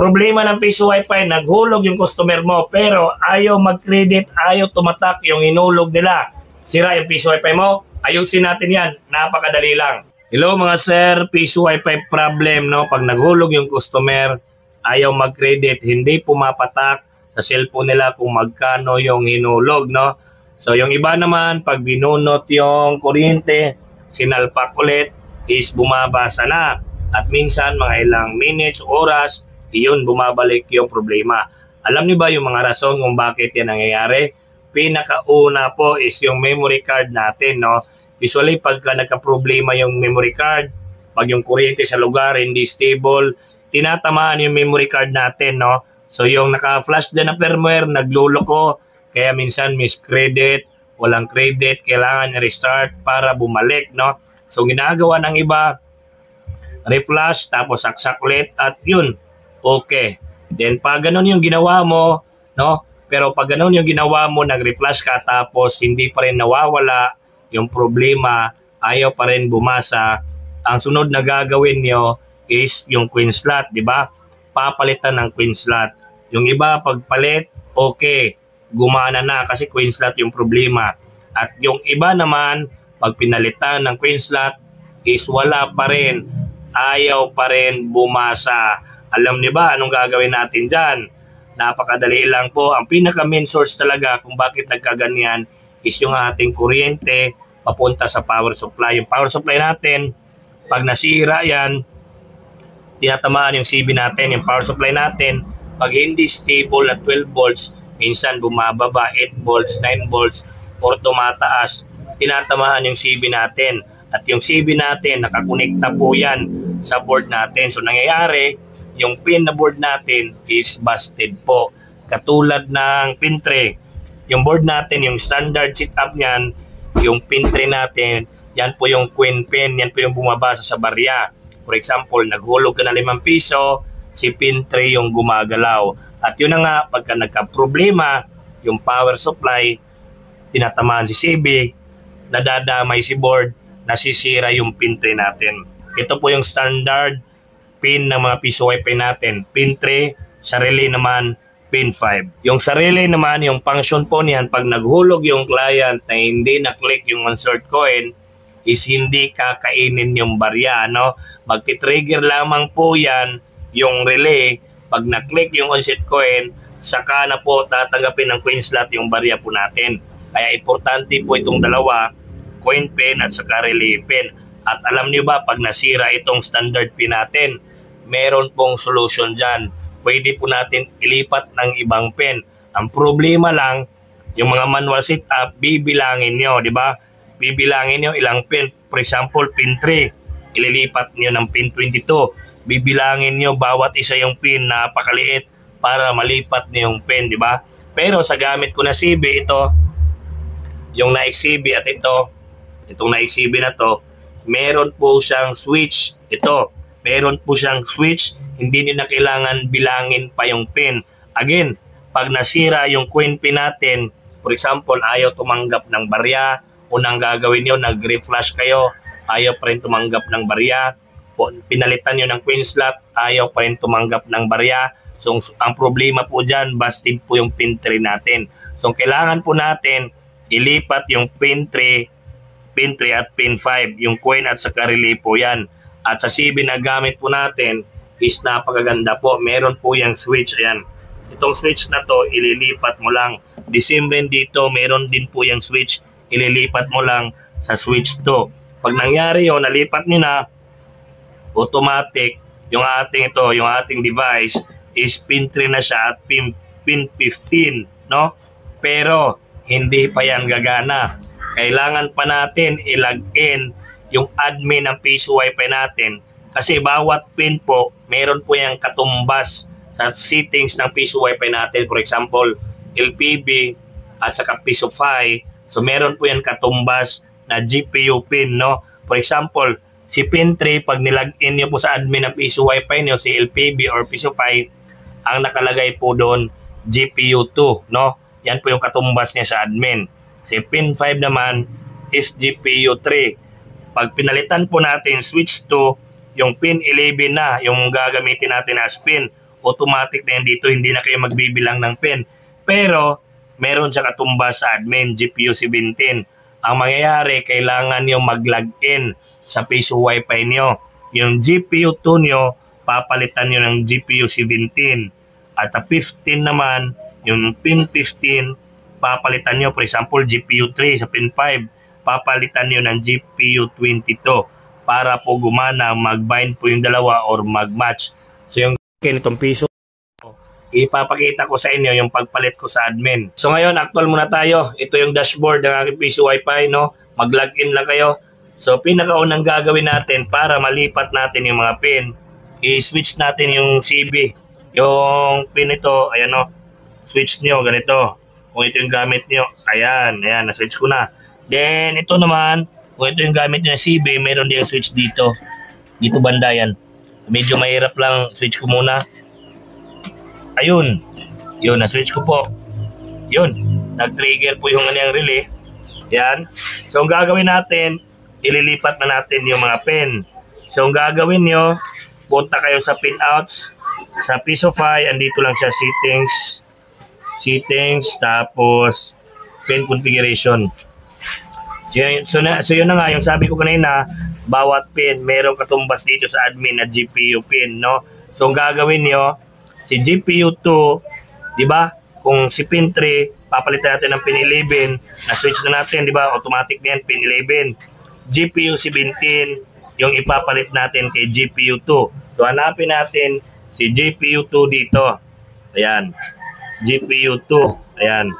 Problema ng piso wifi, naghulog yung customer mo pero ayaw mag-credit, ayaw tumatak yung hinulog nila. Sira yung piso wifi mo, ayusin natin yan, napakadali lang. Hello mga sir, piso wifi problem, no? Pag naghulog yung customer, ayaw mag-credit, hindi pumapatak sa cellphone nila kung magkano yung hinulog, no? So yung iba naman, pag binunot yung kuryente, sinalpak ulit, is bumabasa na. At minsan, mga ilang minutes, oras, iyon bumabalik yung problema. Alam niyo ba yung mga rason kung bakit yan nangyayari? Pinakauna po is yung memory card natin, no? Usually, pagka nagka-problema yung memory card, pag yung kuryente sa lugar hindi stable, tinatamaan yung memory card natin, no? So yung naka-flash din na firmware, nagluloko, kaya minsan miscredit, walang credit, kailangan restart para bumalik, no? So ginagawa ng iba, reflash, tapos saksak ulit, at yun, okay. Then pag ganun yung ginawa mo, no? Pero pag ganun yung ginawa mo, nag-reflash ka, tapos hindi pa rin nawawala yung problema, ayaw pa rin bumasa, ang sunod na gagawin nyo is yung queen slot, di ba? Papalitan ng queen slot. Yung iba, pagpalit, okay, gumana na kasi queen slot yung problema. At yung iba naman, pag pinalitan ng queen slot, is wala pa rin, ayaw pa rin bumasa. Alam niyo ba anong gagawin natin dyan? Napakadali lang po. Ang pinaka-main source talaga kung bakit nagkaganyan is yung ating kuryente papunta sa power supply. Yung power supply natin, pag nasira yan, tinatamaan yung CB natin, yung power supply natin. Pag hindi stable na 12 volts, minsan bumababa 8 volts, 9 volts, or tumataas, tinatamaan yung CB natin. At yung CB natin, nakakonekta po yan sa board natin. So nangyayari, yung pin na board natin is busted po. Katulad ng pin tray. Yung board natin, yung standard setup niyan, yung pin tray natin, yan po yung queen pin, yan po yung bumabasa sa barya. For example, naghulog ka na 5 piso, si pin tray yung gumagalaw. At yun na nga, pagka nagka-problema, yung power supply, tinatamaan si CB, nadadamay si board, nasisira yung pin tray natin. Ito po yung standard pin ng mga piso wifi natin. Pin 3, sa relay naman, pin 5. Yung sa relay naman, yung function po niyan, pag naghulog yung client na hindi na-click yung insert coin, is hindi kakainin yung barya, no? Magti-trigger lamang po yan yung relay. Pag na-click yung insert coin, saka na po tatanggapin ng coin slot yung barya po natin. Kaya importante po itong dalawa, coin pin at saka relay pin. At alam niyo ba, pag nasira itong standard pin natin, meron pong solution dyan. Pwede po natin ilipat ng ibang pin. Ang problema lang, yung mga manual setup, bibilangin nyo, di ba? Bibilangin nyo ilang pin. For example, pin 3, ililipat nyo ng pin 22. Bibilangin nyo bawat isa yung pin, napakaliit para malipat nyo yung pin, di ba? Pero sa gamit ko na CB, ito, yung na-CB at ito, itong na-CB na to, meron po siyang switch. Ito, meron po siyang switch, hindi nyo na kailangan bilangin pa yung pin. Again, pag nasira yung queen pin natin, for example, ayaw tumanggap ng barya, unang gagawin nyo, nag-reflash kayo, ayaw pa rin tumanggap ng barya, pinalitan nyo ng queen slot, ayaw pa rin tumanggap ng barya. So, ang problema po dyan, busted po yung pin 3 natin. So, kailangan po natin ilipat yung pin 3 at pin 5, yung coin at saka relay po yan. At sa CB na gamit po natin is napakaganda po. Meron po yung switch. Ayan. Itong switch na to, ililipat mo lang. The same rin dito, meron din po yung switch. Ililipat mo lang sa switch to. Pag nangyari yun, nalipat nyo na, automatic, yung ating device is pin 3 na siya at pin 15. No? Pero, hindi pa yan gagana. Kailangan pa natin i-log-in yung admin ng piso wifi natin kasi bawat pin po meron po yung katumbas sa settings ng piso wifi natin. For example, LPB at saka PISO-FI, so meron po yan katumbas na GPU pin, no? For example, si pin 3, pag nilagin nyo po sa admin ng piso wifi nyo, si LPB or PISO-FI, ang nakalagay po doon GPU 2, no? Yan po yung katumbas niya sa admin. Si pin 5 naman is GPU 3. Pag pinalitan po natin switch to, yung pin 11 na, yung gagamitin natin as pin, automatic na yan dito, hindi na kayo magbibilang ng pin. Pero, meron siya katumbas sa admin, GPU 17. Ang mangyayari, kailangan nyo mag-login sa piso wifi nyo. Yung GPU 2 nyo, papalitan nyo ng GPU 17. At 15 naman, yung pin 15, papalitan nyo, for example, GPU 3 sa pin 5, papalitan nyo ng GPU 22 para po gumana, mag-bind po yung dalawa or mag-match. So yung itong piso, ipapakita ko sa inyo yung pagpalit ko sa admin. So ngayon, actual muna tayo. Ito yung dashboard ng aking piso wifi, no? Mag-login lang kayo. So pinakaunang gagawin natin para malipat natin yung mga pin, i-switch natin yung CB. Yung pin ito, ayan no, switch nyo, ganito. Kung ito yung gamit nyo, ayan, na-switch ko na. Then, ito naman, kung ito yung gamit nyo na CB, mayroon din switch dito. Dito banda yan. Medyo mahirap lang, switch ko muna. Ayun, yun, na-switch ko po. Yun, nag-trigger po yung kanyang relay. Yan. So, ang gagawin natin, ililipat na natin yung mga pin. So, ang gagawin nyo, punta kayo sa pinouts. Sa Pisofy, andito lang siya, settings, tapos pin configuration. So yun na nga, yung sabi ko kanina, bawat pin, merong katumbas dito sa admin na GPU pin, no? So ang gagawin nyo, si GPU 2, di ba? Kung si pin 3, papalitan natin ng pin 11, na-switch na natin, di ba? Automatic na yan, pin 11. GPU 17, yung ipapalit natin kay GPU 2. So hanapin natin si GPU 2 dito. Ayan. GPU 2. Ayan.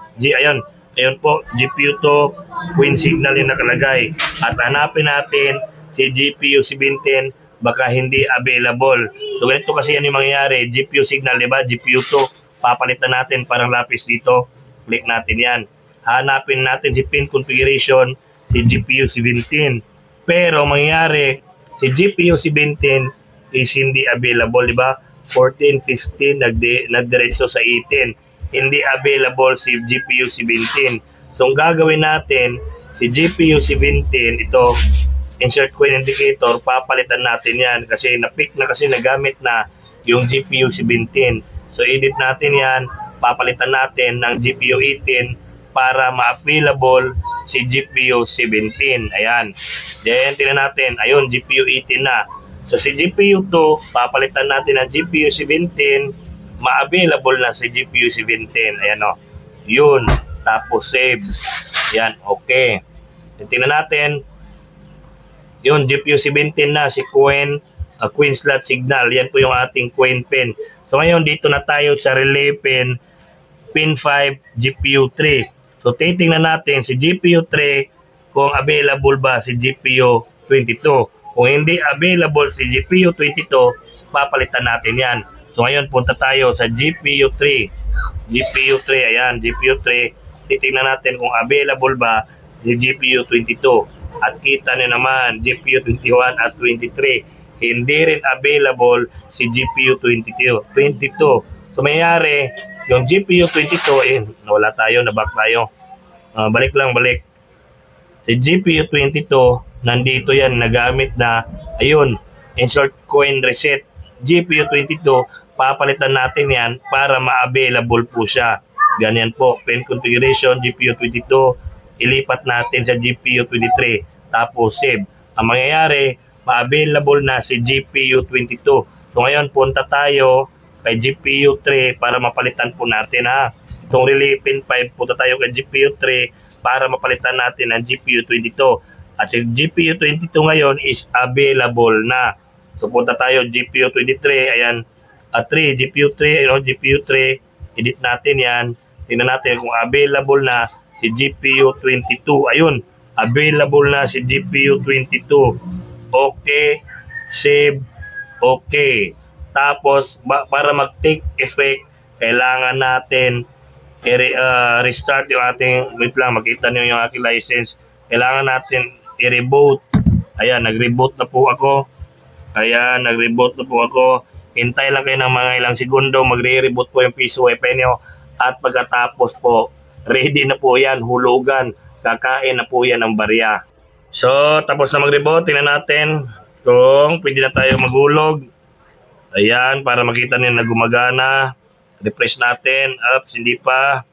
Ayun po. GPU 2. Queen signal yung nakalagay. At hanapin natin si GPU 17. Baka hindi available. So ganito kasi yan yung mangyayari. GPU signal, diba? GPU 2. Papalitan natin parang lapis dito. Click natin yan. Hanapin natin si pin configuration, si GPU 17. Pero mangyayari, si GPU 17 is hindi available, diba? 14, 15, nagdiretso sa 18. Hindi available si GPU 17. So, ang gagawin natin, si GPU 17, ito, insert coin indicator, papalitan natin yan kasi na-pick na kasi nagamit na yung GPU 17. So, edit natin yan, papalitan natin ng GPU 18 para ma-available si GPU 17. Ayan. Then, tingnan natin, ayun, GPU 18 na. So si GPU 2, papalitan natin ng GPU 17, ma-available na si GPU 17. Ayan o. Yun. Tapos save. Ayan. Okay. Tingnan natin. Yun. GPU 17 na. Si Queen slot signal. Yan po yung ating Queen pin. So ngayon dito na tayo sa relay pin. Pin 5, GPU 3. So titingnan natin si GPU 3 kung available ba si GPU 22. Kung hindi available si GPU 22, papalitan natin yan. So ngayon, punta tayo sa GPU 3. GPU 3, ayan, GPU 3. Titingnan natin kung available ba si GPU 22. At kita nyo naman, GPU 21 at 23. Hindi rin available si GPU 22. So mayayari, yung GPU 22, nawala tayo, naback tayo. Balik. Si GPU 22, nandito yan, nagamit na, ayun, insert coin reset. GPU 22, papalitan natin yan para ma-available po siya. Ganyan po, pin configuration, GPU 22, ilipat natin sa GPU 23, tapos save. Ang mangyayari, ma-available na si GPU 22. So ngayon, punta tayo kay GPU 3 para mapalitan po natin ha. Itong relay pin 5, punta tayo kay GPU 3 para mapalitan natin ang GPU 22. At si GPU 22 ngayon is available na. So punta tayo GPU 23, ayan, 3, GPU 3, GPU 3, edit natin yan. Tingnan natin kung available na si GPU 22. Ayun, available na si GPU 22. Okay, save, okay. Tapos para mag-take effect, kailangan natin restart yung ating, wait lang, makita nyo yung aking license. Kailangan natin i-reboot. Ayan, nag-reboot na po ako. Ayan, nag-reboot na po ako. Hintay lang kayo ng mga ilang segundo, magre-reboot po yung piso wifi nyo. At pagkatapos po, ready na po yan, hulugan. Kakain na po yan ng barya. So, tapos na mag-reboot, tingnan natin kung pwede na tayo maghulog. Ayan, para makita niyo na gumagana. Refresh natin. Ups, hindi pa.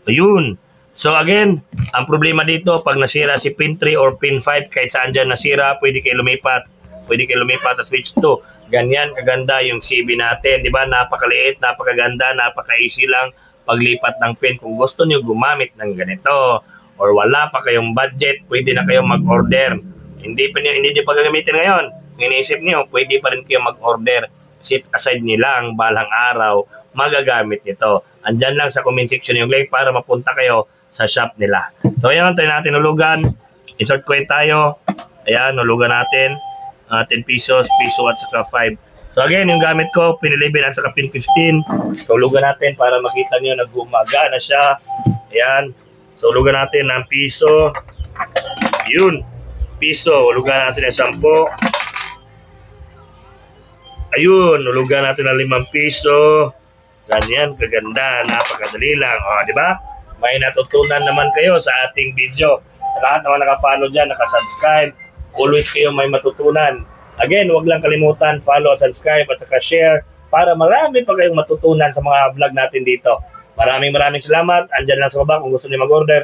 Ayun. So again, ang problema dito, pag nasira si pin 3 or pin 5, kahit saan dyan nasira, pwede kayo lumipat. Pwede kayo lumipat sa switch 2. Ganyan kaganda yung CB natin. Di ba? Napakaliit, napakaganda, napaka-easy lang paglipat ng pin. Kung gusto niyo gumamit ng ganito or wala pa kayong budget, pwede na kayong mag-order. Hindi niyo pa gagamitin ngayon. Iniisip niyo, pwede pa rin kayo mag-order. Set aside niyo lang balang araw magagamit nito. Andyan lang sa comment section yung link para mapunta kayo sa shop nila. So ayan, tayo natin hulugan. Insert coin tayo. Ayan, hulugan natin. 10 pesos, piso at saka 5. So again, yung gamit ko, pin 11 at saka pin 15. So hulugan natin para makita nyo na gumagana siya. Ayan. So hulugan natin ng piso. Yun. Piso. Hulugan natin ng 10. Ayun, hulugan natin ng 5 piso. Ganyan, kaganda, napakadali lang. O, di ba? May natutunan naman kayo sa ating video. Sa lahat naman nakapalo dyan, nakasubscribe, always kayo may matutunan. Again, huwag lang kalimutan, follow, subscribe, at saka share para marami pa kayong matutunan sa mga vlog natin dito. Maraming salamat. Andyan lang sa baba kung gusto niyo mag-order.